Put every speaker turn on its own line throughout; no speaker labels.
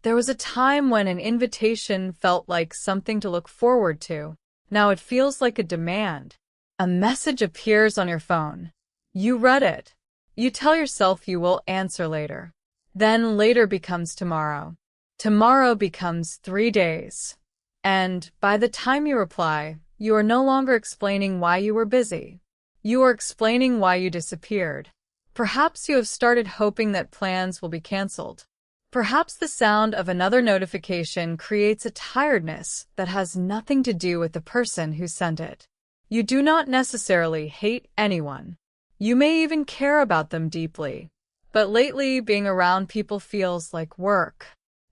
There was a time when an invitation felt like something to look forward to. Now it feels like a demand. A message appears on your phone. You read it. You tell yourself you will answer later. Then later becomes tomorrow. Tomorrow becomes 3 days. And by the time you reply, you are no longer explaining why you were busy. You are explaining why you disappeared. Perhaps you have started hoping that plans will be canceled. Perhaps the sound of another notification creates a tiredness that has nothing to do with the person who sent it. You do not necessarily hate anyone. You may even care about them deeply. But lately, being around people feels like work.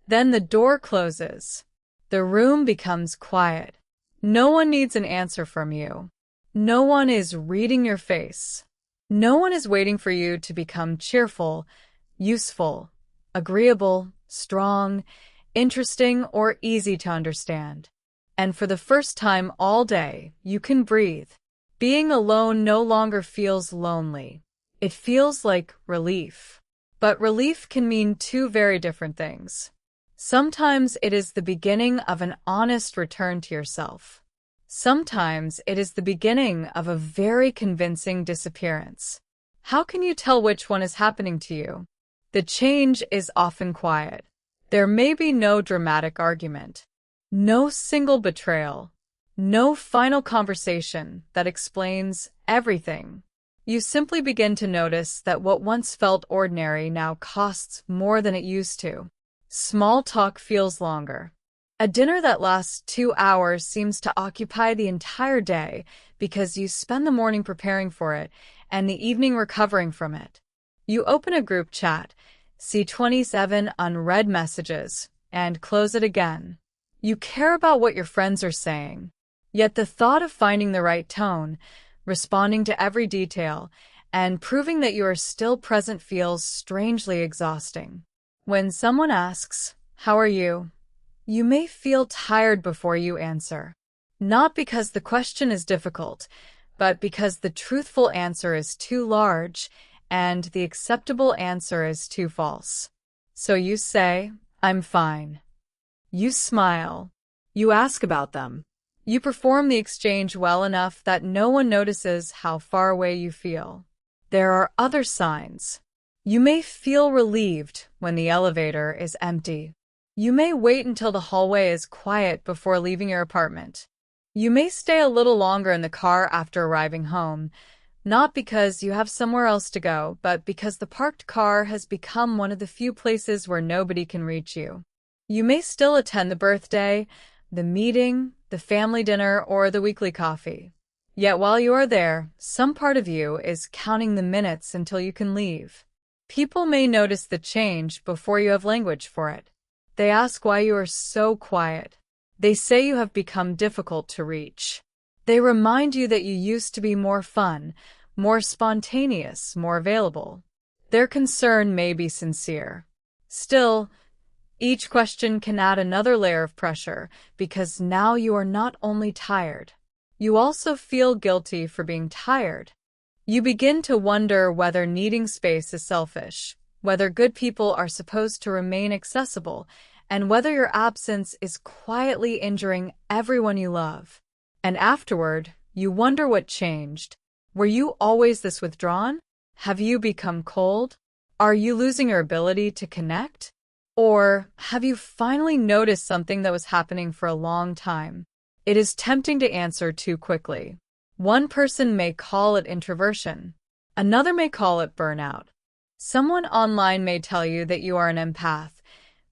Then the door closes. The room becomes quiet. No one needs an answer from you. No one is reading your face. No one is waiting for you to become cheerful, useful, agreeable, strong, interesting, or easy to understand. And for the first time all day, you can breathe. Being alone no longer feels lonely. It feels like relief. But relief can mean two very different things. Sometimes it is the beginning of an honest return to yourself. Sometimes it is the beginning of a very convincing disappearance. How can you tell which one is happening to you? The change is often quiet. There may be no dramatic argument, no single betrayal, no final conversation that explains everything. You simply begin to notice that what once felt ordinary now costs more than it used to. Small talk feels longer. A dinner that lasts 2 hours seems to occupy the entire day because you spend the morning preparing for it and the evening recovering from it. You open a group chat, see 27 unread messages, and close it again. You care about what your friends are saying, yet the thought of finding the right tone, responding to every detail, and proving that you are still present feels strangely exhausting. When someone asks, "How are you?" you may feel tired before you answer. Not because the question is difficult, but because the truthful answer is too large and the acceptable answer is too false. So you say, "I'm fine." You smile. You ask about them. You perform the exchange well enough that no one notices how far away you feel. There are other signs. You may feel relieved when the elevator is empty. You may wait until the hallway is quiet before leaving your apartment. You may stay a little longer in the car after arriving home, not because you have somewhere else to go, but because the parked car has become one of the few places where nobody can reach you. You may still attend the birthday, the meeting, the family dinner, or the weekly coffee. Yet while you are there, some part of you is counting the minutes until you can leave. People may notice the change before you have language for it. They ask why you are so quiet. They say you have become difficult to reach. They remind you that you used to be more fun, more spontaneous, more available. Their concern may be sincere. Still, each question can add another layer of pressure because now you are not only tired, you also feel guilty for being tired. You begin to wonder whether needing space is selfish, whether good people are supposed to remain accessible, and whether your absence is quietly injuring everyone you love. And afterward, you wonder what changed. Were you always this withdrawn? Have you become cold? Are you losing your ability to connect? Or have you finally noticed something that was happening for a long time? It is tempting to answer too quickly. One person may call it introversion. Another may call it burnout. Someone online may tell you that you are an empath,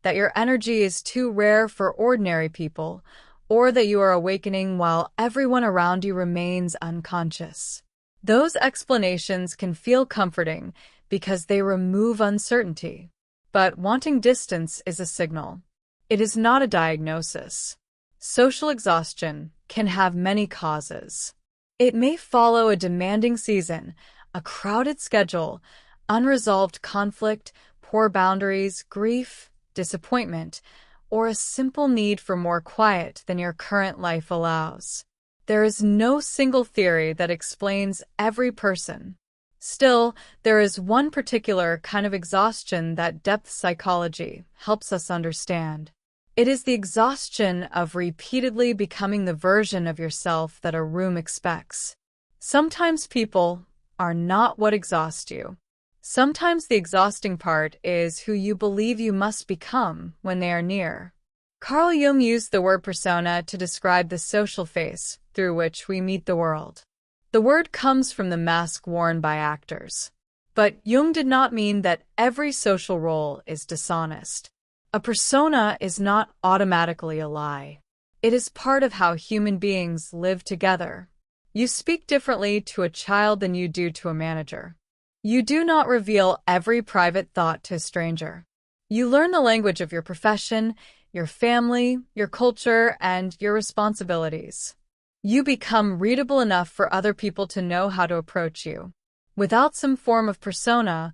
that your energy is too rare for ordinary people, or that you are awakening while everyone around you remains unconscious. Those explanations can feel comforting because they remove uncertainty. But wanting distance is a signal. It is not a diagnosis. Social exhaustion can have many causes. It may follow a demanding season, a crowded schedule, unresolved conflict, poor boundaries, grief, disappointment, or a simple need for more quiet than your current life allows. There is no single theory that explains every person. Still, there is one particular kind of exhaustion that depth psychology helps us understand. It is the exhaustion of repeatedly becoming the version of yourself that a room expects. Sometimes people are not what exhausts you. Sometimes the exhausting part is who you believe you must become when they are near. Carl Jung used the word persona to describe the social face through which we meet the world. The word comes from the mask worn by actors. But Jung did not mean that every social role is dishonest. A persona is not automatically a lie. It is part of how human beings live together. You speak differently to a child than you do to a manager. You do not reveal every private thought to a stranger. You learn the language of your profession, your family, your culture, and your responsibilities. You become readable enough for other people to know how to approach you. Without some form of persona,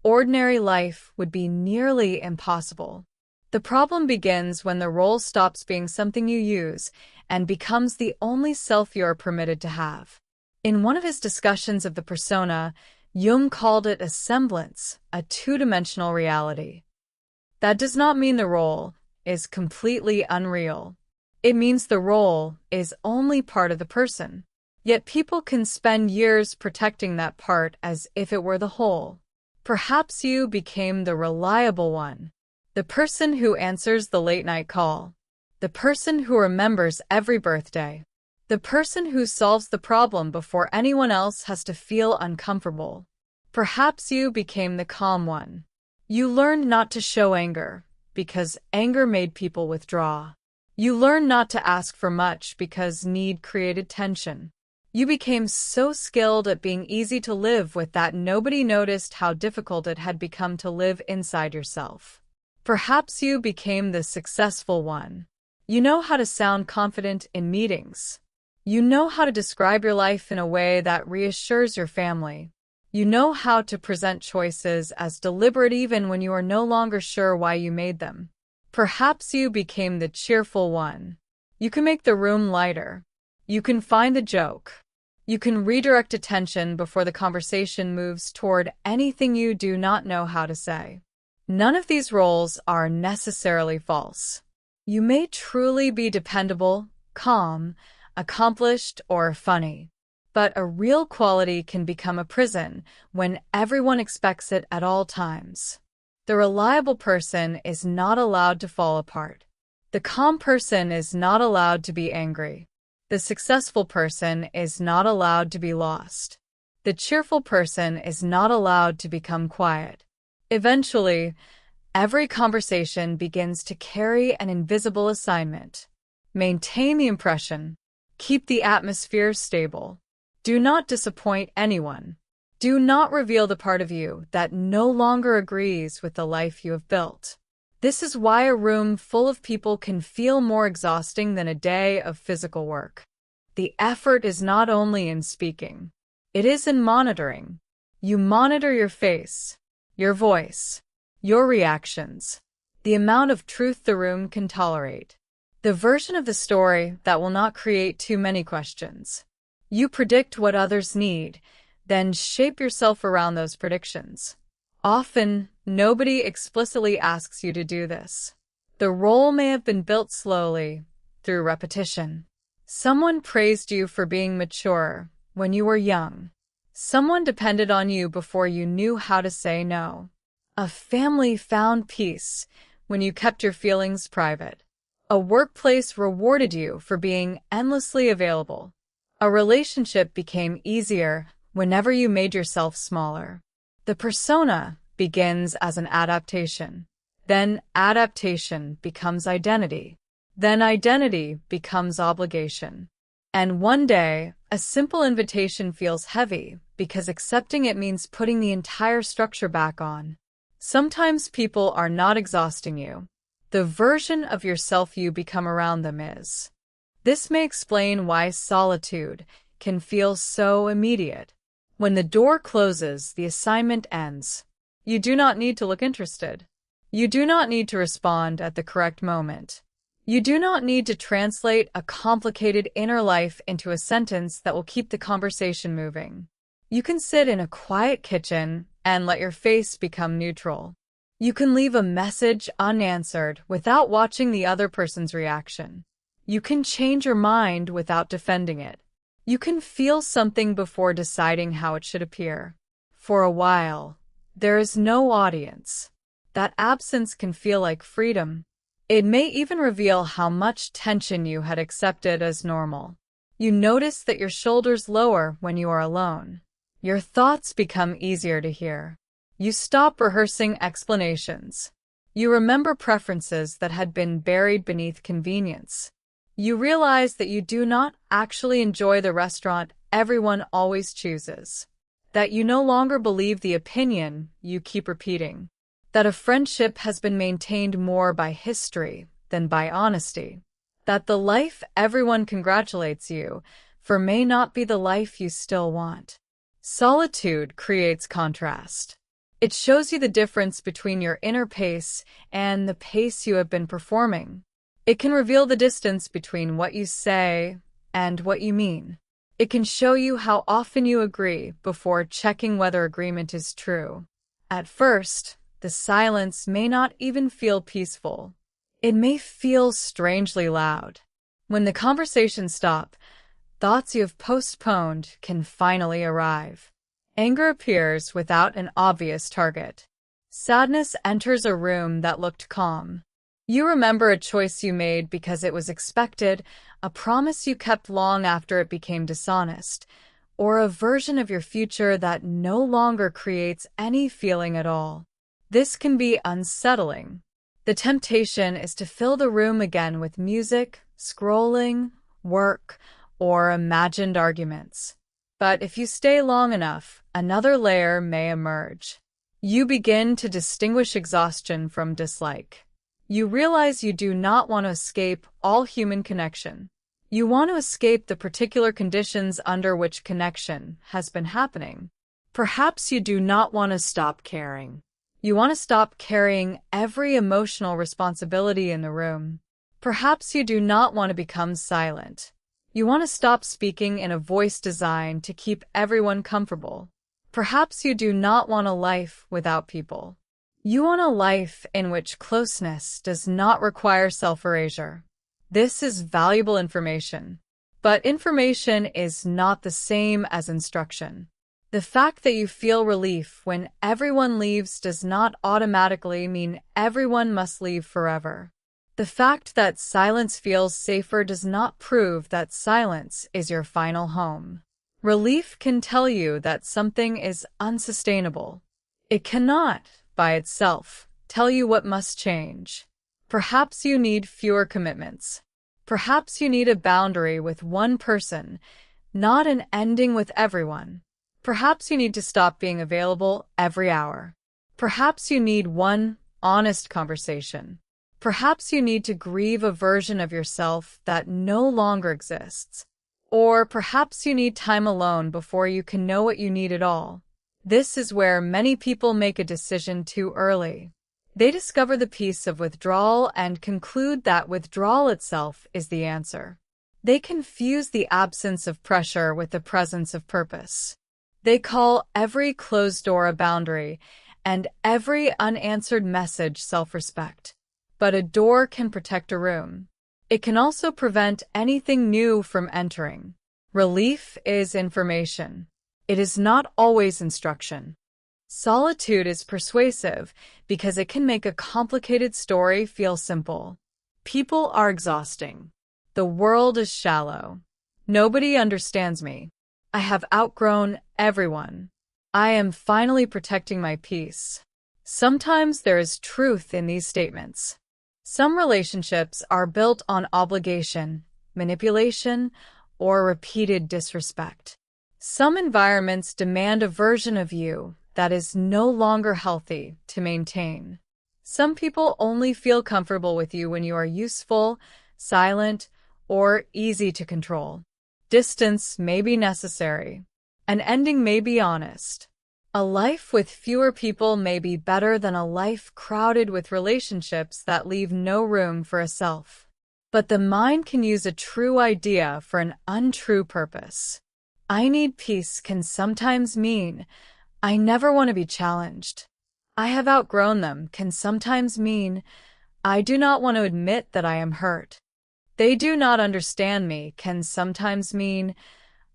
ordinary life would be nearly impossible. The problem begins when the role stops being something you use and becomes the only self you are permitted to have. In one of his discussions of the persona, Jung called it a semblance, a two-dimensional reality. That does not mean the role is completely unreal. It means the role is only part of the person. Yet people can spend years protecting that part as if it were the whole. Perhaps you became the reliable one, the person who answers the late-night call, the person who remembers every birthday, the person who solves the problem before anyone else has to feel uncomfortable. Perhaps you became the calm one. You learned not to show anger, because anger made people withdraw. You learned not to ask for much because need created tension. You became so skilled at being easy to live with that nobody noticed how difficult it had become to live inside yourself. Perhaps you became the successful one. You know how to sound confident in meetings. You know how to describe your life in a way that reassures your family. You know how to present choices as deliberate even when you are no longer sure why you made them. Perhaps you became the cheerful one. You can make the room lighter. You can find the joke. You can redirect attention before the conversation moves toward anything you do not know how to say. None of these roles are necessarily false. You may truly be dependable, calm, accomplished, or funny. But a real quality can become a prison when everyone expects it at all times. The reliable person is not allowed to fall apart. The calm person is not allowed to be angry. The successful person is not allowed to be lost. The cheerful person is not allowed to become quiet. Eventually, every conversation begins to carry an invisible assignment. Maintain the impression. Keep the atmosphere stable. Do not disappoint anyone. Do not reveal the part of you that no longer agrees with the life you have built. This is why a room full of people can feel more exhausting than a day of physical work. The effort is not only in speaking. It is in monitoring. You monitor your face, your voice, your reactions, the amount of truth the room can tolerate, the version of the story that will not create too many questions. You predict what others need, then shape yourself around those predictions. Often, nobody explicitly asks you to do this. The role may have been built slowly, through repetition. Someone praised you for being mature when you were young. Someone depended on you before you knew how to say no. A family found peace when you kept your feelings private. A workplace rewarded you for being endlessly available. A relationship became easier whenever you made yourself smaller. The persona begins as an adaptation. Then adaptation becomes identity. Then identity becomes obligation. And one day, a simple invitation feels heavy because accepting it means putting the entire structure back on. Sometimes people are not exhausting you. The version of yourself you become around them is. This may explain why solitude can feel so immediate. When the door closes, the assignment ends. You do not need to look interested. You do not need to respond at the correct moment. You do not need to translate a complicated inner life into a sentence that will keep the conversation moving. You can sit in a quiet kitchen and let your face become neutral. You can leave a message unanswered without watching the other person's reaction. You can change your mind without defending it. You can feel something before deciding how it should appear. For a while, there is no audience. That absence can feel like freedom. It may even reveal how much tension you had accepted as normal. You notice that your shoulders lower when you are alone. Your thoughts become easier to hear. You stop rehearsing explanations. You remember preferences that had been buried beneath convenience. You realize that you do not actually enjoy the restaurant everyone always chooses. That you no longer believe the opinion you keep repeating. That a friendship has been maintained more by history than by honesty. That the life everyone congratulates you for may not be the life you still want. Solitude creates contrast. It shows you the difference between your inner pace and the pace you have been performing. It can reveal the distance between what you say and what you mean. It can show you how often you agree before checking whether agreement is true. At first, the silence may not even feel peaceful. It may feel strangely loud. When the conversations stop, thoughts you have postponed can finally arrive. Anger appears without an obvious target. Sadness enters a room that looked calm. You remember a choice you made because it was expected, a promise you kept long after it became dishonest, or a version of your future that no longer creates any feeling at all. This can be unsettling. The temptation is to fill the room again with music, scrolling, work, or imagined arguments. But if you stay long enough, another layer may emerge. You begin to distinguish exhaustion from dislike. You realize you do not want to escape all human connection. You want to escape the particular conditions under which connection has been happening. Perhaps you do not want to stop caring. You want to stop carrying every emotional responsibility in the room. Perhaps you do not want to become silent. You want to stop speaking in a voice designed to keep everyone comfortable. Perhaps you do not want a life without people. You want a life in which closeness does not require self-erasure. This is valuable information. But information is not the same as instruction. The fact that you feel relief when everyone leaves does not automatically mean everyone must leave forever. The fact that silence feels safer does not prove that silence is your final home. Relief can tell you that something is unsustainable. It cannot, by itself, tell you what must change. Perhaps you need fewer commitments. Perhaps you need a boundary with one person, not an ending with everyone. Perhaps you need to stop being available every hour. Perhaps you need one honest conversation. Perhaps you need to grieve a version of yourself that no longer exists. Or perhaps you need time alone before you can know what you need at all. This is where many people make a decision too early. They discover the peace of withdrawal and conclude that withdrawal itself is the answer. They confuse the absence of pressure with the presence of purpose. They call every closed door a boundary and every unanswered message self-respect. But a door can protect a room. It can also prevent anything new from entering. Relief is information. It is not always instruction. Solitude is persuasive because it can make a complicated story feel simple. People are exhausting. The world is shallow. Nobody understands me. I have outgrown everyone. I am finally protecting my peace. Sometimes there is truth in these statements. Some relationships are built on obligation, manipulation, or repeated disrespect. Some environments demand a version of you that is no longer healthy to maintain. Some people only feel comfortable with you when you are useful, silent, or easy to control. Distance may be necessary. An ending may be honest. A life with fewer people may be better than a life crowded with relationships that leave no room for a self. But the mind can use a true idea for an untrue purpose. I need peace can sometimes mean I never want to be challenged. I have outgrown them can sometimes mean I do not want to admit that I am hurt. They do not understand me can sometimes mean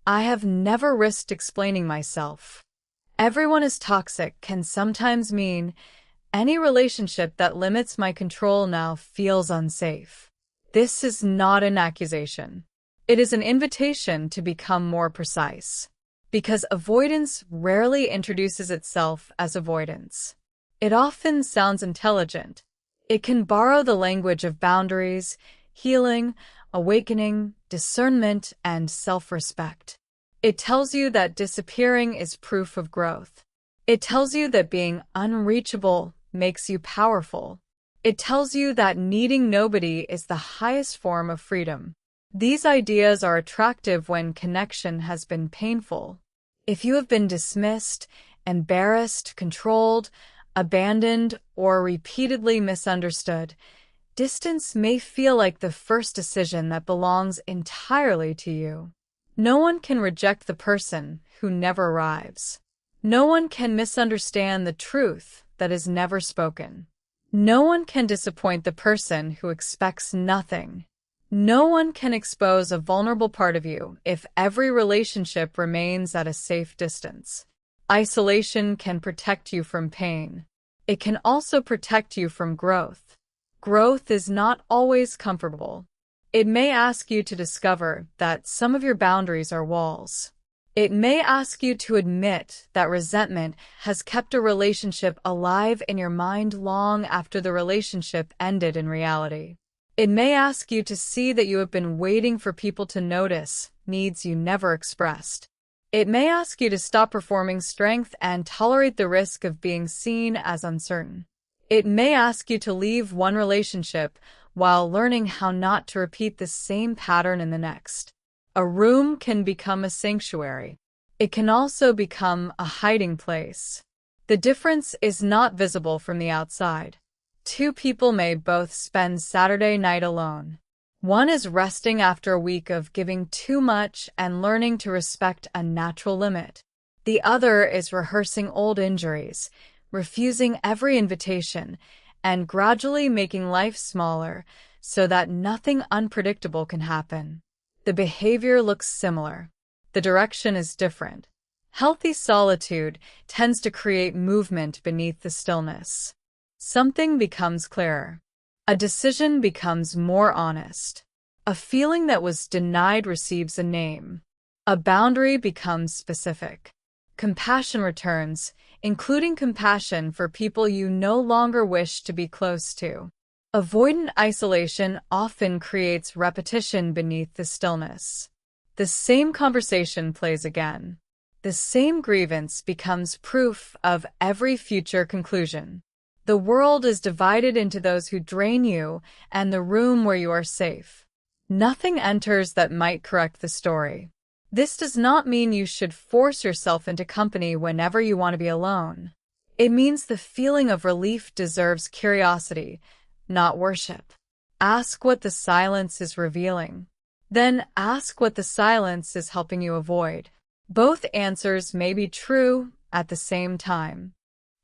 I have never risked explaining myself. Everyone is toxic can sometimes mean any relationship that limits my control now feels unsafe. This is not an accusation. It is an invitation to become more precise. Because avoidance rarely introduces itself as avoidance. It often sounds intelligent. It can borrow the language of boundaries, healing, awakening, discernment, and self-respect. It tells you that disappearing is proof of growth. It tells you that being unreachable makes you powerful. It tells you that needing nobody is the highest form of freedom. These ideas are attractive when connection has been painful. If you have been dismissed, embarrassed, controlled, abandoned, or repeatedly misunderstood, distance may feel like the first decision that belongs entirely to you. No one can reject the person who never arrives. No one can misunderstand the truth that is never spoken. No one can disappoint the person who expects nothing. No one can expose a vulnerable part of you if every relationship remains at a safe distance. Isolation can protect you from pain. It can also protect you from growth. Growth is not always comfortable. It may ask you to discover that some of your boundaries are walls. It may ask you to admit that resentment has kept a relationship alive in your mind long after the relationship ended in reality. It may ask you to see that you have been waiting for people to notice needs you never expressed. It may ask you to stop performing strength and tolerate the risk of being seen as uncertain. It may ask you to leave one relationship while learning how not to repeat the same pattern in the next. A room can become a sanctuary. It can also become a hiding place. The difference is not visible from the outside. Two people may both spend Saturday night alone. One is resting after a week of giving too much and learning to respect a natural limit. The other is rehearsing old injuries, refusing every invitation, and gradually making life smaller so that nothing unpredictable can happen. The behavior looks similar. The direction is different. Healthy solitude tends to create movement beneath the stillness. Something becomes clearer. A decision becomes more honest. A feeling that was denied receives a name. A boundary becomes specific. Compassion returns, including compassion for people you no longer wish to be close to. Avoidant isolation often creates repetition beneath the stillness. The same conversation plays again. The same grievance becomes proof of every future conclusion. The world is divided into those who drain you and the room where you are safe. Nothing enters that might correct the story. This does not mean you should force yourself into company whenever you want to be alone. It means the feeling of relief deserves curiosity, not worship. Ask what the silence is revealing. Then ask what the silence is helping you avoid. Both answers may be true at the same time.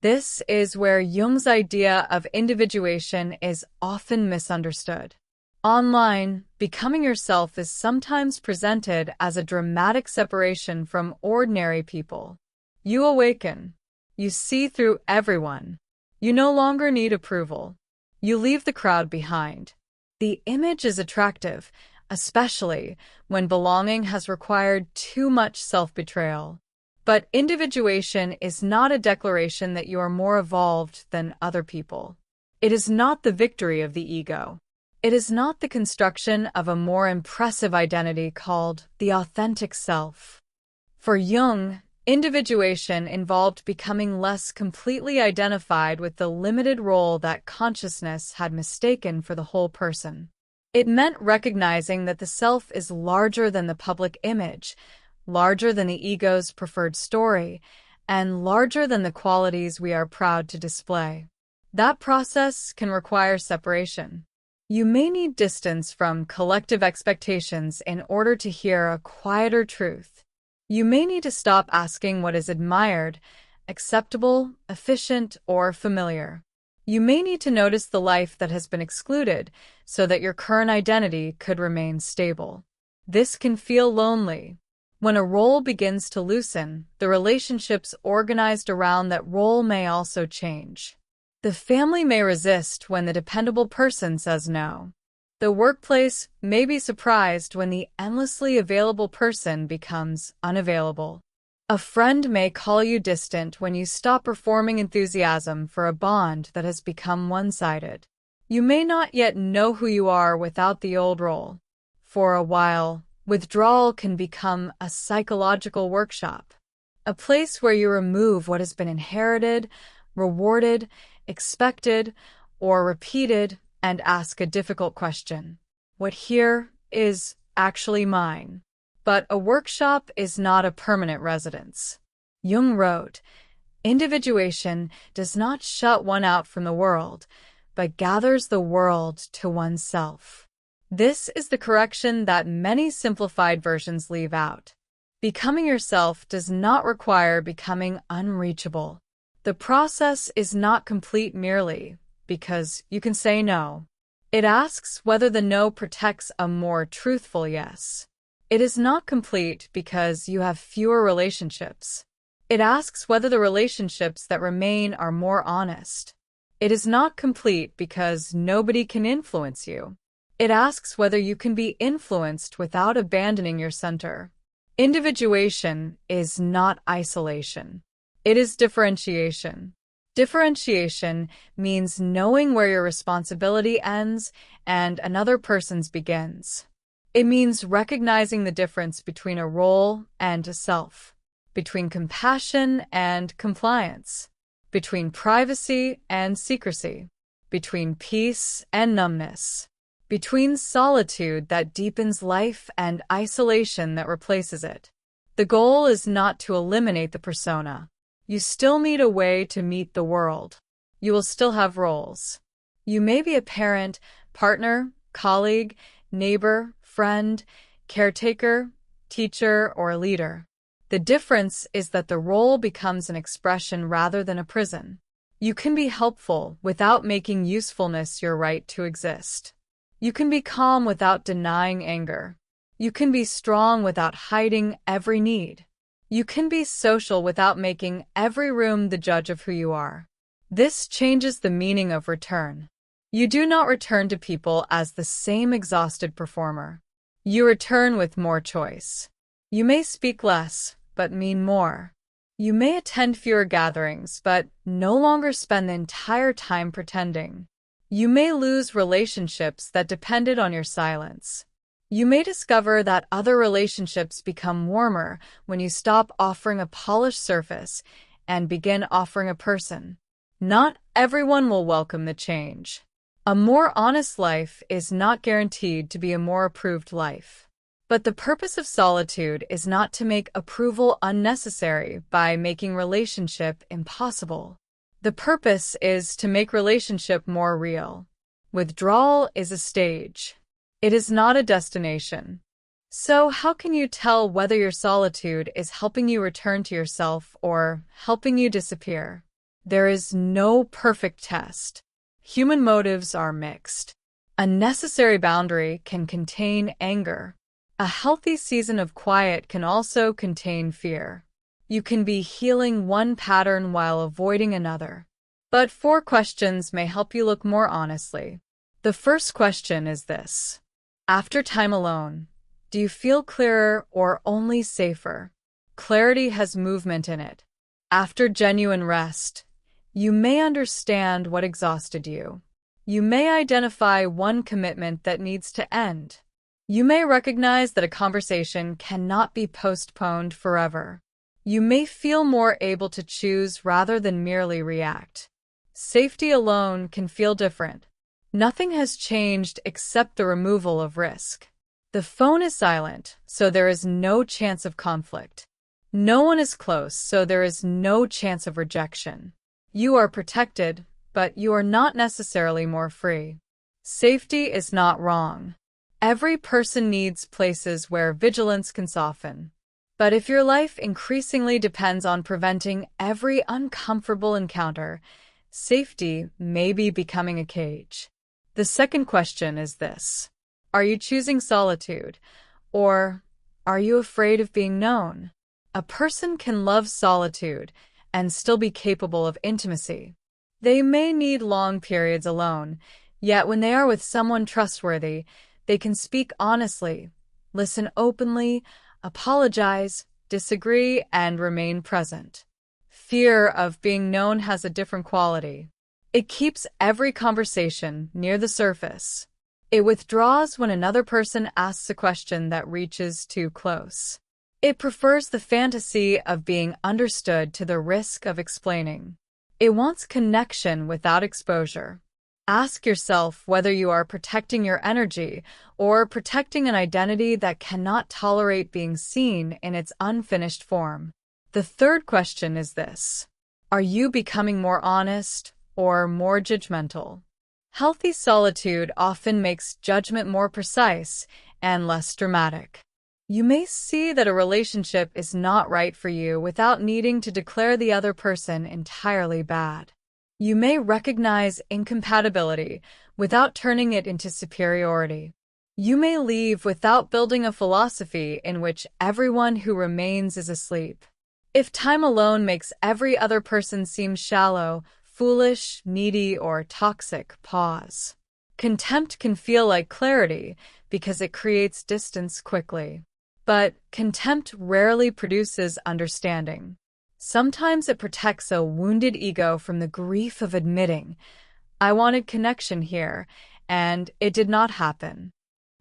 This is where Jung's idea of individuation is often misunderstood. Online, becoming yourself is sometimes presented as a dramatic separation from ordinary people. You awaken. You see through everyone. You no longer need approval. You leave the crowd behind. The image is attractive, especially when belonging has required too much self-betrayal. But individuation is not a declaration that you are more evolved than other people. It is not the victory of the ego. It is not the construction of a more impressive identity called the authentic self. For Jung, individuation involved becoming less completely identified with the limited role that consciousness had mistaken for the whole person. It meant recognizing that the self is larger than the public image, larger than the ego's preferred story, and larger than the qualities we are proud to display. That process can require separation. You may need distance from collective expectations in order to hear a quieter truth. You may need to stop asking what is admired, acceptable, efficient, or familiar. You may need to notice the life that has been excluded so that your current identity could remain stable. This can feel lonely. When a role begins to loosen, the relationships organized around that role may also change. The family may resist when the dependable person says no. The workplace may be surprised when the endlessly available person becomes unavailable. A friend may call you distant when you stop performing enthusiasm for a bond that has become one-sided. You may not yet know who you are without the old role. For a while, withdrawal can become a psychological workshop, a place where you remove what has been inherited, rewarded, expected, or repeated, and ask a difficult question. What here is actually mine? But a workshop is not a permanent residence. Jung wrote, "Individuation does not shut one out from the world, but gathers the world to oneself." This is the correction that many simplified versions leave out. Becoming yourself does not require becoming unreachable. The process is not complete merely because you can say no. It asks whether the no protects a more truthful yes. It is not complete because you have fewer relationships. It asks whether the relationships that remain are more honest. It is not complete because nobody can influence you. It asks whether you can be influenced without abandoning your center. Individuation is not isolation. It is differentiation. Differentiation means knowing where your responsibility ends and another person's begins. It means recognizing the difference between a role and a self, between compassion and compliance, between privacy and secrecy, between peace and numbness, between solitude that deepens life and isolation that replaces it. The goal is not to eliminate the persona. You still need a way to meet the world. You will still have roles. You may be a parent, partner, colleague, neighbor, friend, caretaker, teacher, or leader. The difference is that the role becomes an expression rather than a prison. You can be helpful without making usefulness your right to exist. You can be calm without denying anger. You can be strong without hiding every need. You can be social without making every room the judge of who you are. This changes the meaning of return. You do not return to people as the same exhausted performer. You return with more choice. You may speak less, but mean more. You may attend fewer gatherings, but no longer spend the entire time pretending. You may lose relationships that depended on your silence. You may discover that other relationships become warmer when you stop offering a polished surface and begin offering a person. Not everyone will welcome the change. A more honest life is not guaranteed to be a more approved life. But the purpose of solitude is not to make approval unnecessary by making relationship impossible. The purpose is to make relationship more real. Withdrawal is a stage. It is not a destination. So how can you tell whether your solitude is helping you return to yourself or helping you disappear? There is no perfect test. Human motives are mixed. A necessary boundary can contain anger. A healthy season of quiet can also contain fear. You can be healing one pattern while avoiding another. But 4 questions may help you look more honestly. The first question is this. After time alone, do you feel clearer or only safer? Clarity has movement in it. After genuine rest, you may understand what exhausted you. You may identify one commitment that needs to end. You may recognize that a conversation cannot be postponed forever. You may feel more able to choose rather than merely react. Safety alone can feel different. Nothing has changed except the removal of risk. The phone is silent, so there is no chance of conflict. No one is close, so there is no chance of rejection. You are protected, but you are not necessarily more free. Safety is not wrong. Every person needs places where vigilance can soften. But if your life increasingly depends on preventing every uncomfortable encounter, safety may be becoming a cage. The second question is this: are you choosing solitude, or are you afraid of being known? A person can love solitude and still be capable of intimacy. They may need long periods alone, yet when they are with someone trustworthy, they can speak honestly, listen openly, apologize, disagree, and remain present. Fear of being known has a different quality. It keeps every conversation near the surface. It withdraws when another person asks a question that reaches too close. It prefers the fantasy of being understood to the risk of explaining. It wants connection without exposure. Ask yourself whether you are protecting your energy or protecting an identity that cannot tolerate being seen in its unfinished form. The third question is this: are you becoming more honest or more judgmental? Healthy solitude often makes judgment more precise and less dramatic. You may see that a relationship is not right for you without needing to declare the other person entirely bad. You may recognize incompatibility without turning it into superiority. You may leave without building a philosophy in which everyone who remains is asleep. If time alone makes every other person seem shallow, foolish, needy, or toxic, pause. Contempt can feel like clarity because it creates distance quickly. But contempt rarely produces understanding. Sometimes it protects a wounded ego from the grief of admitting, "I wanted connection here, and it did not happen."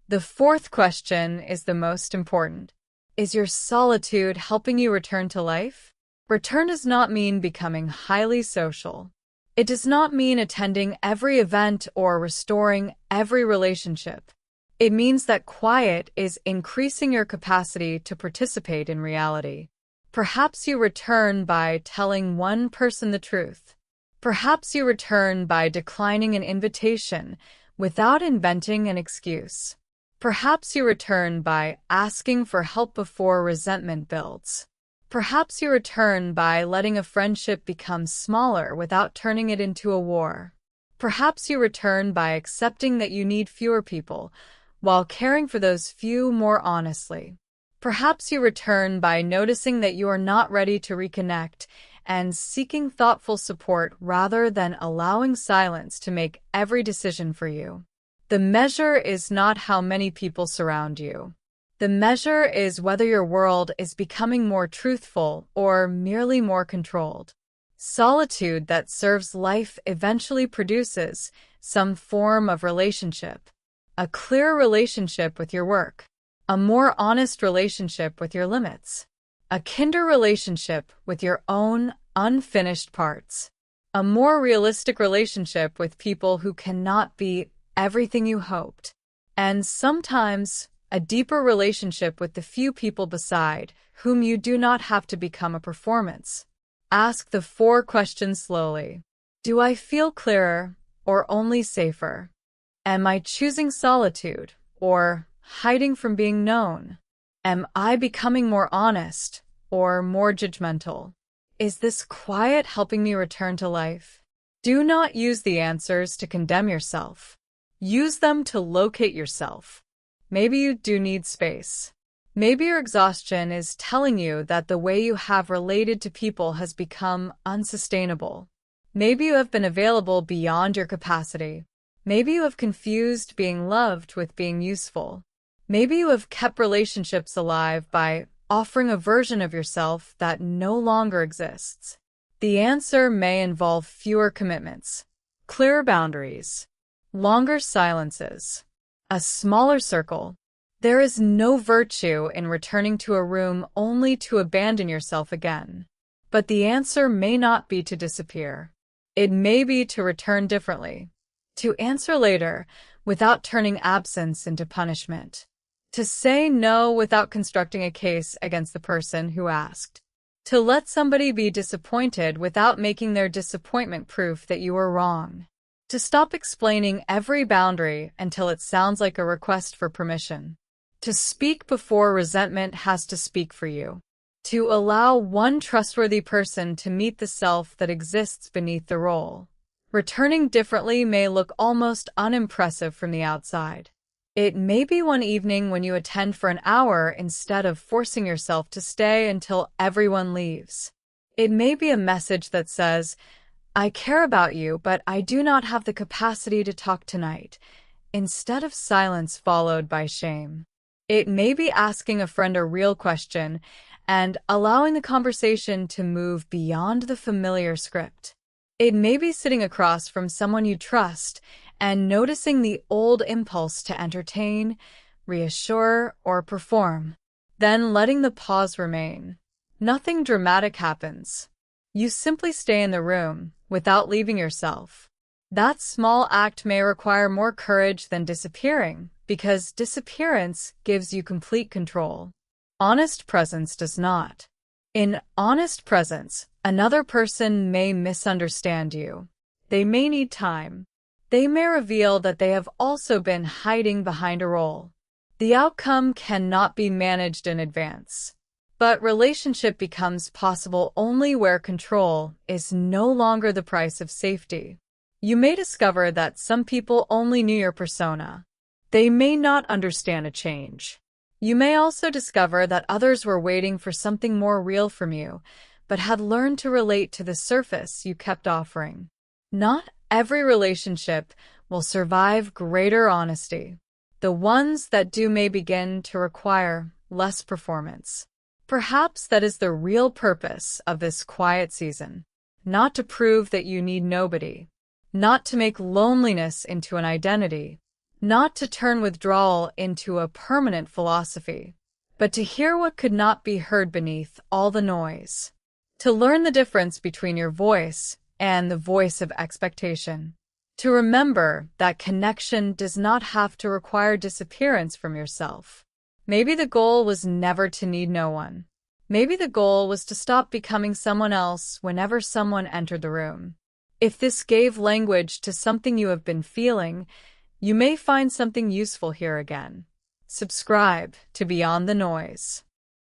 The fourth question is the most important. Is your solitude helping you return to life? Return does not mean becoming highly social. It does not mean attending every event or restoring every relationship. It means that quiet is increasing your capacity to participate in reality. Perhaps you return by telling one person the truth. Perhaps you return by declining an invitation without inventing an excuse. Perhaps you return by asking for help before resentment builds. Perhaps you return by letting a friendship become smaller without turning it into a war. Perhaps you return by accepting that you need fewer people, while caring for those few more honestly. Perhaps you return by noticing that you are not ready to reconnect and seeking thoughtful support rather than allowing silence to make every decision for you. The measure is not how many people surround you. The measure is whether your world is becoming more truthful or merely more controlled. Solitude that serves life eventually produces some form of relationship. A clear relationship with your work. A more honest relationship with your limits. A kinder relationship with your own unfinished parts. A more realistic relationship with people who cannot be everything you hoped. And sometimes a deeper relationship with the few people beside whom you do not have to become a performance. Ask the 4 questions slowly. Do I feel clearer or only safer? Am I choosing solitude or hiding from being known? Am I becoming more honest or more judgmental? Is this quiet helping me return to life? Do not use the answers to condemn yourself. Use them to locate yourself. Maybe you do need space. Maybe your exhaustion is telling you that the way you have related to people has become unsustainable. Maybe you have been available beyond your capacity. Maybe you have confused being loved with being useful. Maybe you have kept relationships alive by offering a version of yourself that no longer exists. The answer may involve fewer commitments, clearer boundaries, longer silences, a smaller circle. There is no virtue in returning to a room only to abandon yourself again. But the answer may not be to disappear. It may be to return differently. To answer later without turning absence into punishment. To say no without constructing a case against the person who asked. To let somebody be disappointed without making their disappointment proof that you were wrong. To stop explaining every boundary until it sounds like a request for permission. To speak before resentment has to speak for you. To allow one trustworthy person to meet the self that exists beneath the role. Returning differently may look almost unimpressive from the outside. It may be one evening when you attend for an hour instead of forcing yourself to stay until everyone leaves. It may be a message that says, "I care about you, but I do not have the capacity to talk tonight," instead of silence followed by shame. It may be asking a friend a real question and allowing the conversation to move beyond the familiar script. It may be sitting across from someone you trust and noticing the old impulse to entertain, reassure, or perform, then letting the pause remain. Nothing dramatic happens. You simply stay in the room without leaving yourself. That small act may require more courage than disappearing, because disappearance gives you complete control. Honest presence does not. In honest presence, another person may misunderstand you. They may need time. They may reveal that they have also been hiding behind a role. The outcome cannot be managed in advance. But relationship becomes possible only where control is no longer the price of safety. You may discover that some people only knew your persona. They may not understand a change. You may also discover that others were waiting for something more real from you, but had learned to relate to the surface you kept offering. Not every relationship will survive greater honesty. The ones that do may begin to require less performance. Perhaps that is the real purpose of this quiet season. Not to prove that you need nobody. Not to make loneliness into an identity. Not to turn withdrawal into a permanent philosophy, but to hear what could not be heard beneath all the noise. To learn the difference between your voice and the voice of expectation. To remember that connection does not have to require disappearance from yourself. Maybe the goal was never to need no one. Maybe the goal was to stop becoming someone else whenever someone entered the room. If this gave language to something you have been feeling, you may find something useful here again. Subscribe to Beyond the Noise.